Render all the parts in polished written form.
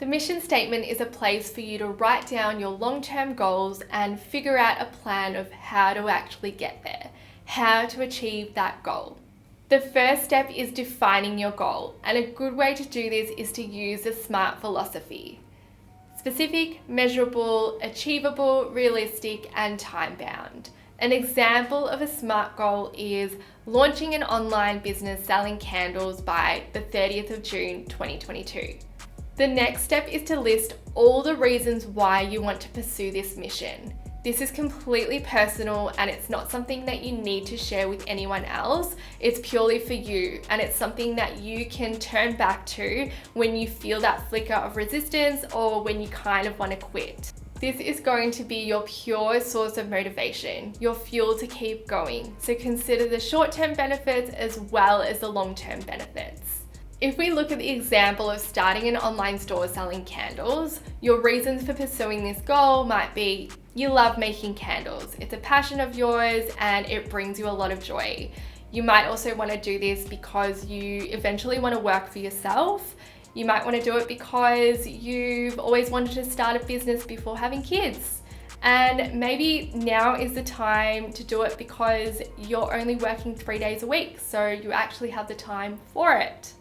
The mission statement is a place for you to write down your long-term goals and figure out a plan of how to actually get there, how to achieve that goal. The first step is defining your goal, and a good way to do this is to use the SMART philosophy. Specific, measurable, achievable, realistic, and time-bound. An example of a SMART goal is launching an online business selling candles by the 30th of June 2022. The next step is to list all the reasons why you want to pursue this mission. This is completely personal and it's not something that you need to share with anyone else. It's purely for you, and it's something that you can turn back to when you feel that flicker of resistance or when you kind of want to quit. This is going to be your pure source of motivation, your fuel to keep going. So consider the short-term benefits as well as the long-term benefits. If we look at the example of starting an online store selling candles, your reasons for pursuing this goal might be you love making candles. It's a passion of yours and it brings you a lot of joy. You might also want to do this because you eventually want to work for yourself. You might want to do it because you've always wanted to start a business before having kids. And maybe now is the time to do it because you're only working 3 days a week, so you actually have the time for it.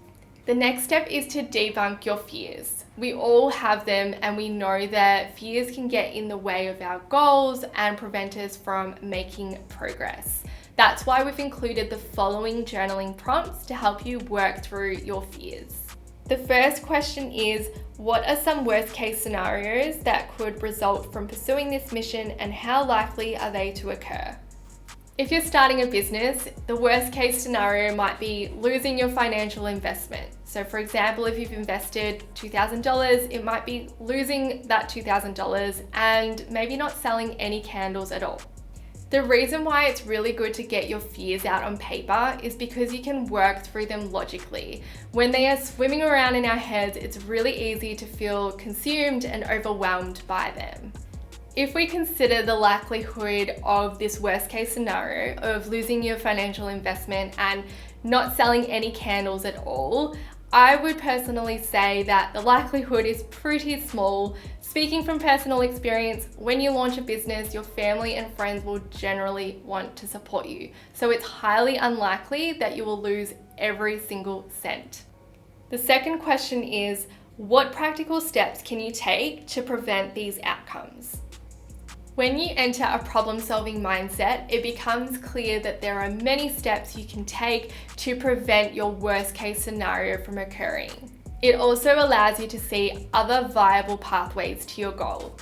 The next step is to debunk your fears. We all have them, and we know that fears can get in the way of our goals and prevent us from making progress. That's why we've included the following journaling prompts to help you work through your fears. The first question is, what are some worst case scenarios that could result from pursuing this mission, and how likely are they to occur? If you're starting a business, the worst case scenario might be losing your financial investment. So for example, if you've invested $2,000, it might be losing that $2,000 and maybe not selling any candles at all. The reason why it's really good to get your fears out on paper is because you can work through them logically. When they are swimming around in our heads, it's really easy to feel consumed and overwhelmed by them. If we consider the likelihood of this worst case scenario of losing your financial investment and not selling any candles at all, I would personally say that the likelihood is pretty small. Speaking from personal experience, when you launch a business, your family and friends will generally want to support you. So it's highly unlikely that you will lose every single cent. The second question is, what practical steps can you take to prevent these outcomes? When you enter a problem-solving mindset, it becomes clear that there are many steps you can take to prevent your worst-case scenario from occurring. It also allows you to see other viable pathways to your goal.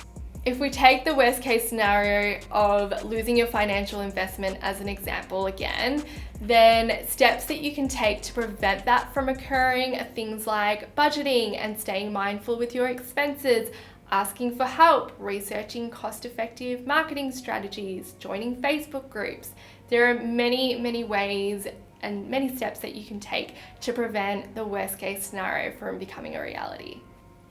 If we take the worst-case scenario of losing your financial investment as an example again, then steps that you can take to prevent that from occurring are things like budgeting and staying mindful with your expenses, asking for help, researching cost-effective marketing strategies, joining Facebook groups. There are many ways and many steps that you can take to prevent the worst-case scenario from becoming a reality.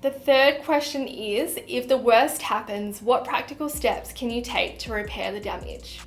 The third question is, if the worst happens, what practical steps can you take to repair the damage?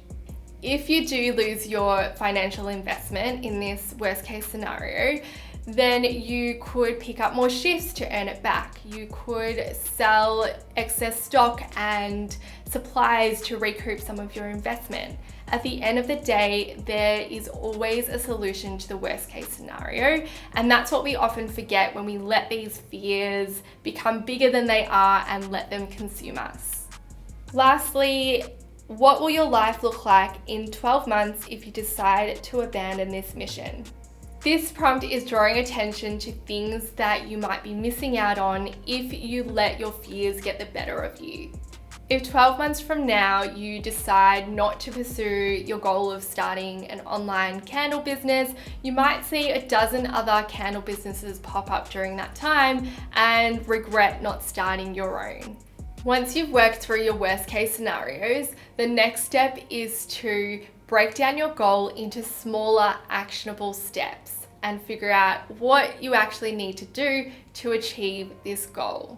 If you do lose your financial investment in this worst-case scenario, then you could pick up more shifts to earn it back. You could sell excess stock and supplies to recoup some of your investment. At the end of the day, there is always a solution to the worst case scenario, and that's what we often forget when we let these fears become bigger than they are and let them consume us. Lastly, what will your life look like in 12 months if you decide to abandon this mission? This prompt is drawing attention to things that you might be missing out on if you let your fears get the better of you. If 12 months from now you decide not to pursue your goal of starting an online candle business, you might see a dozen other candle businesses pop up during that time and regret not starting your own. Once you've worked through your worst case scenarios, the next step is to break down your goal into smaller, actionable steps and figure out what you actually need to do to achieve this goal.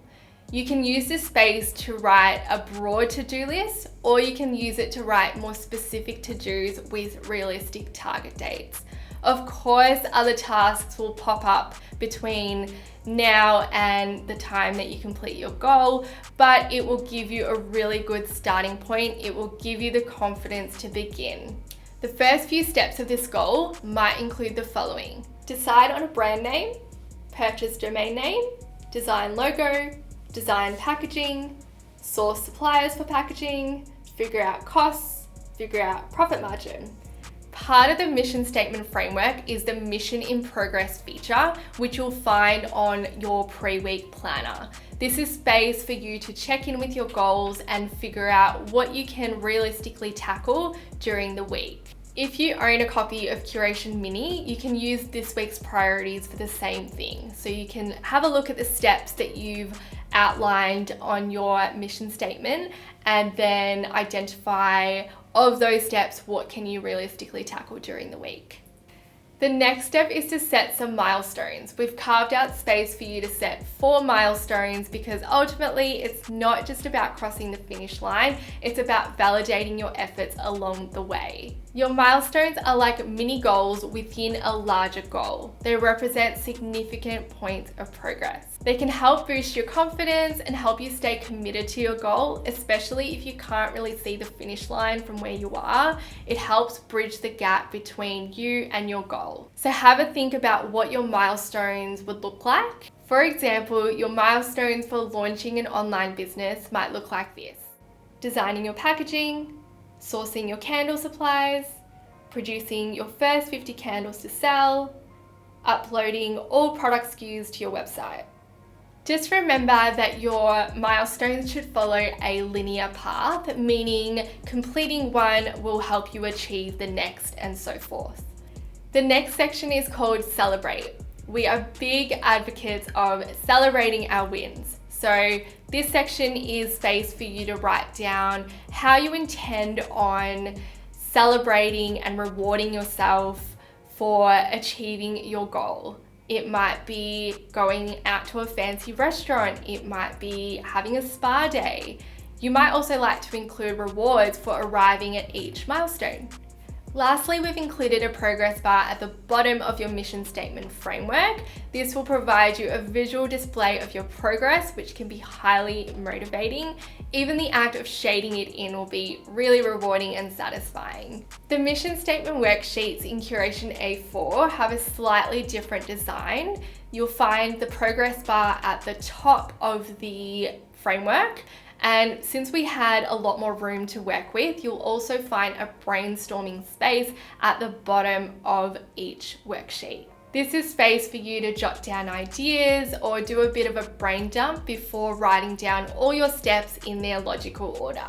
You can use this space to write a broad to-do list, or you can use it to write more specific to-dos with realistic target dates. Of course, other tasks will pop up between now and the time that you complete your goal, but it will give you a really good starting point. It will give you the confidence to begin. The first few steps of this goal might include the following: decide on a brand name, purchase domain name, design logo, design packaging, source suppliers for packaging, figure out costs, figure out profit margin. Part of the mission statement framework is the mission in progress feature, which you'll find on your pre-week planner. This is space for you to check in with your goals and figure out what you can realistically tackle during the week. If you own a copy of Curation Mini, you can use this week's priorities for the same thing. So you can have a look at the steps that you've outlined on your mission statement and then identify of those steps, what can you realistically tackle during the week. The next step is to set some milestones. We've carved out space for you to set 4 milestones because ultimately it's not just about crossing the finish line, it's about validating your efforts along the way. Your milestones are like mini goals within a larger goal. They represent significant points of progress. They can help boost your confidence and help you stay committed to your goal, especially if you can't really see the finish line from where you are. It helps bridge the gap between you and your goal. So have a think about what your milestones would look like. For example, your milestones for launching an online business might look like this: designing your packaging, sourcing your candle supplies, producing your first 50 candles to sell, uploading all product SKUs to your website. Just remember that your milestones should follow a linear path, meaning completing one will help you achieve the next and so forth. The next section is called Celebrate. We are big advocates of celebrating our wins. So this section is space for you to write down how you intend on celebrating and rewarding yourself for achieving your goal. It might be going out to a fancy restaurant. It might be having a spa day. You might also like to include rewards for arriving at each milestone. Lastly, we've included a progress bar at the bottom of your mission statement framework. This will provide you a visual display of your progress, which can be highly motivating. Even the act of shading it in will be really rewarding and satisfying. The mission statement worksheets in Curation A4 have a slightly different design. You'll find the progress bar at the top of the framework. And since we had a lot more room to work with, you'll also find a brainstorming space at the bottom of each worksheet. This is space for you to jot down ideas or do a bit of a brain dump before writing down all your steps in their logical order.